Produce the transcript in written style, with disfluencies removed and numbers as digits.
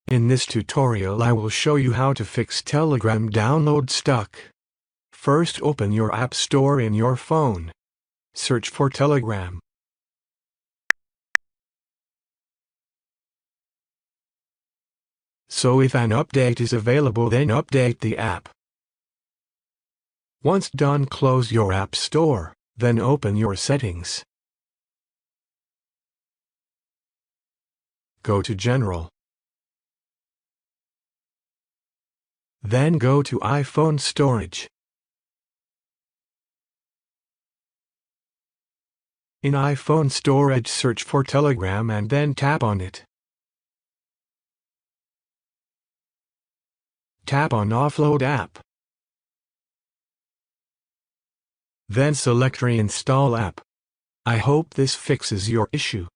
In this tutorial I will show you how to fix Telegram download stuck. First, open your App Store in your phone. Search for Telegram. So if an update is available, then update the app. Once done, close your App Store, then open your settings. Go to General. Then go to iPhone Storage. In iPhone Storage, search for Telegram and then tap on it. Tap on Offload App. Then select Reinstall App. I hope this fixes your issue.